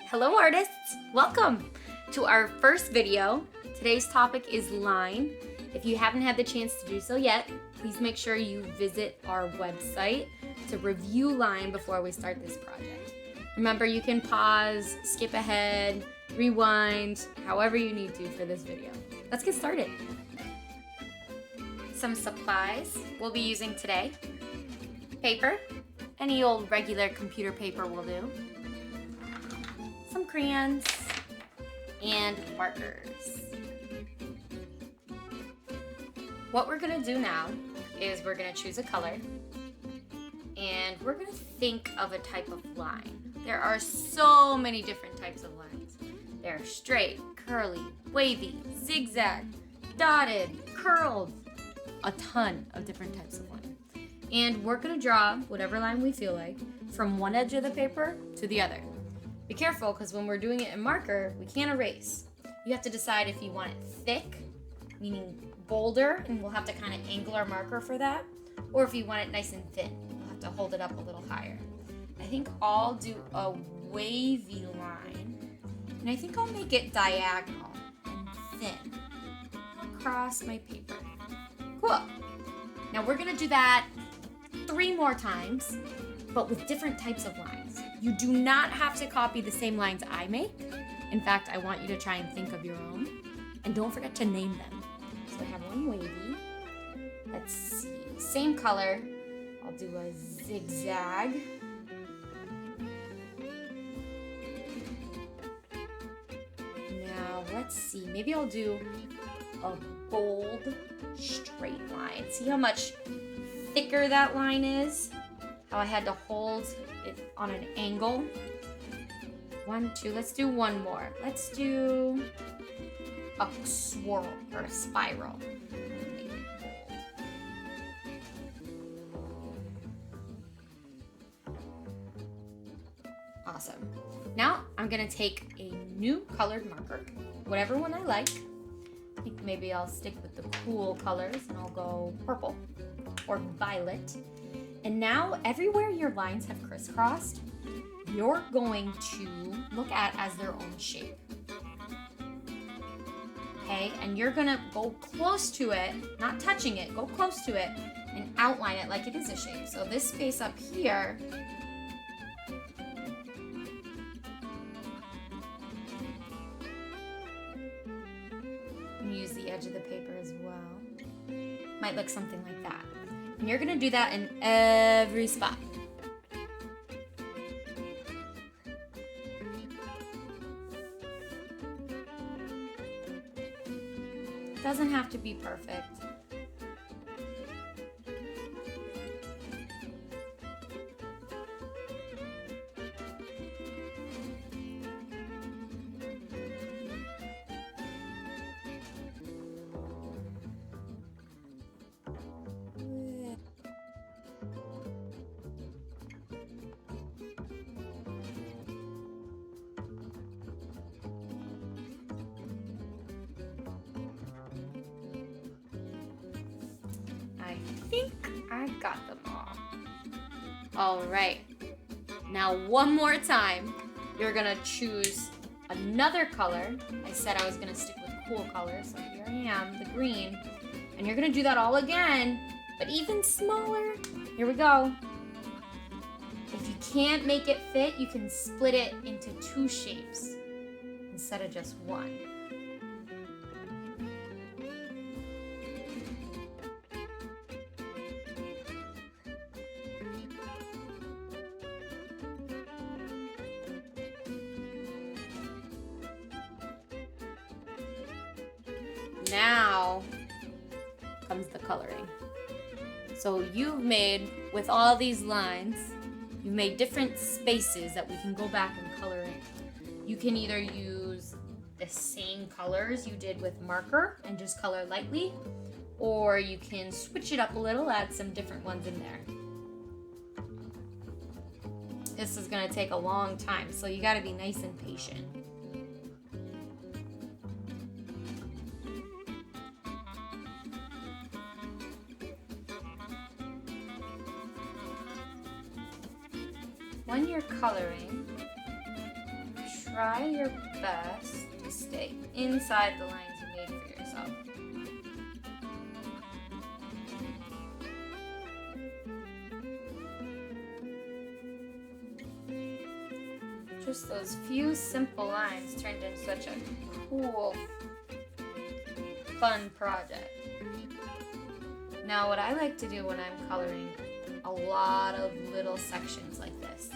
Hello artists, welcome to our first video. Today's topic is line. If you haven't had the chance to do so yet, please make sure you visit our website to review line before we start this project. Remember, you can pause, skip ahead, rewind, however you need to for this video. Let's get started. Some supplies we'll be using today. Paper, any old regular computer paper will do. Some crayons and markers. What we're gonna do now is we're gonna choose a color and we're gonna think of a type of line. There are so many different types of lines. They're straight, curly, wavy, zigzag, dotted, curled, a ton of different types of lines. And we're gonna draw whatever line we feel like from one edge of the paper to the other. Be careful, because when we're doing it in marker, we can't erase. You have to decide if you want it thick, meaning bolder, and we'll have to kind of angle our marker for that, or if you want it nice and thin, we'll have to hold it up a little higher. I think I'll do a wavy line, and I think I'll make it diagonal and thin across my paper. Cool. Now we're gonna do that 3 more times, but with different types of lines. You do not have to copy the same lines I make. In fact, I want you to try and think of your own. And don't forget to name them. So I have one wavy. Let's see. Same color. I'll do a zigzag. Now, let's see. Maybe I'll do a bold straight line. See how much thicker that line is? How I had to hold it on an angle. 1, 2, let's do one more. Let's do a swirl or a spiral. Awesome. Now I'm gonna take a new colored marker, whatever one I like. I think maybe I'll stick with the cool colors and I'll go purple or violet. And now, everywhere your lines have crisscrossed, you're going to look at as their own shape. Okay, and you're gonna go close to it, not touching it, go close to it, and outline it like it is a shape. So this space up here, and use the edge of the paper as well. Might look something like that. And you're gonna do that in every spot. Doesn't have to be perfect. I think I got them all. Alright, now one more time, you're gonna choose another color. I said I was gonna stick with cool colors, so here I am, the green. And you're gonna do that all again, but even smaller. Here we go. If you can't make it fit, you can split it into 2 shapes instead of just one. Now comes the coloring. So you've made, with all these lines, you've made different spaces that we can go back and color in. You can either use the same colors you did with marker and just color lightly, or you can switch it up a little, add some different ones in there. This is gonna take a long time, so you gotta be nice and patient. when you're coloring, try your best to stay inside the lines you made for yourself. Just those few simple lines turned into such a cool, fun project. Now what I like to do when I'm coloring a lot of little sections like this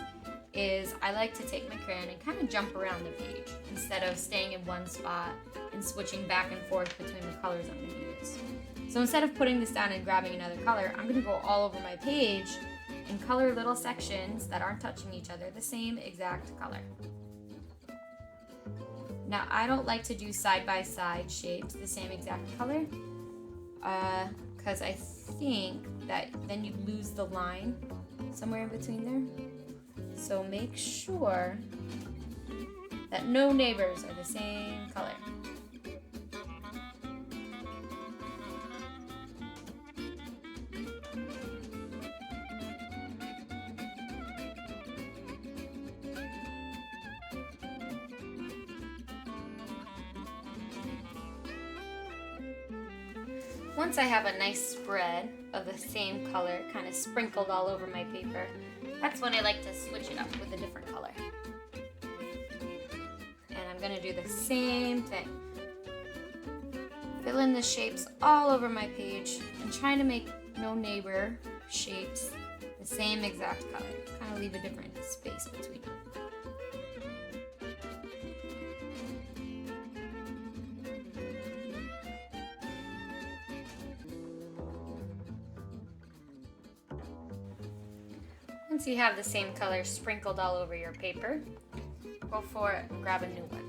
is I like to take my crayon and kind of jump around the page instead of staying in one spot and switching back and forth between the colors I'm going to use. So instead of putting this down and grabbing another color, I'm going to go all over my page and color little sections that aren't touching each other the same exact color. Now I don't like to do side-by-side shapes the same exact color because I think that then you lose the line somewhere in between there. So make sure that no neighbors are the same color. Once I have a nice spread of the same color kind of sprinkled all over my paper, that's when I like to switch it up with a different color. And I'm going to do the same thing. Fill in the shapes all over my page and trying to make no neighbor shapes the same exact color. Kind of leave a different space between them. Once you have the same color sprinkled all over your paper, go for it and grab a new one.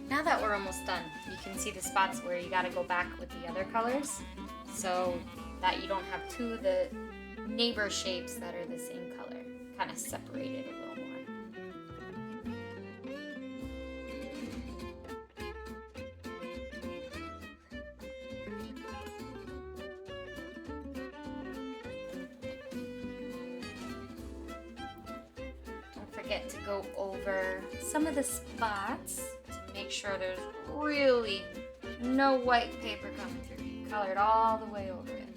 Now that we're almost done, you can see the spots where you gotta go back with the other colors so that you don't have two of the neighbor shapes that are the same color, kind of separated a little more. Don't forget to go over some of the spots. Make sure there's really no white paper coming through. You colored all the way over it.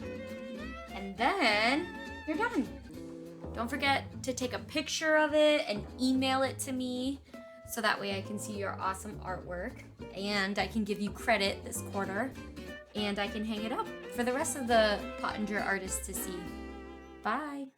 And then you're done. Don't forget to take a picture of it and email it to me so that way I can see your awesome artwork and I can give you credit this quarter and I can hang it up for the rest of the Pottenger artists to see. Bye.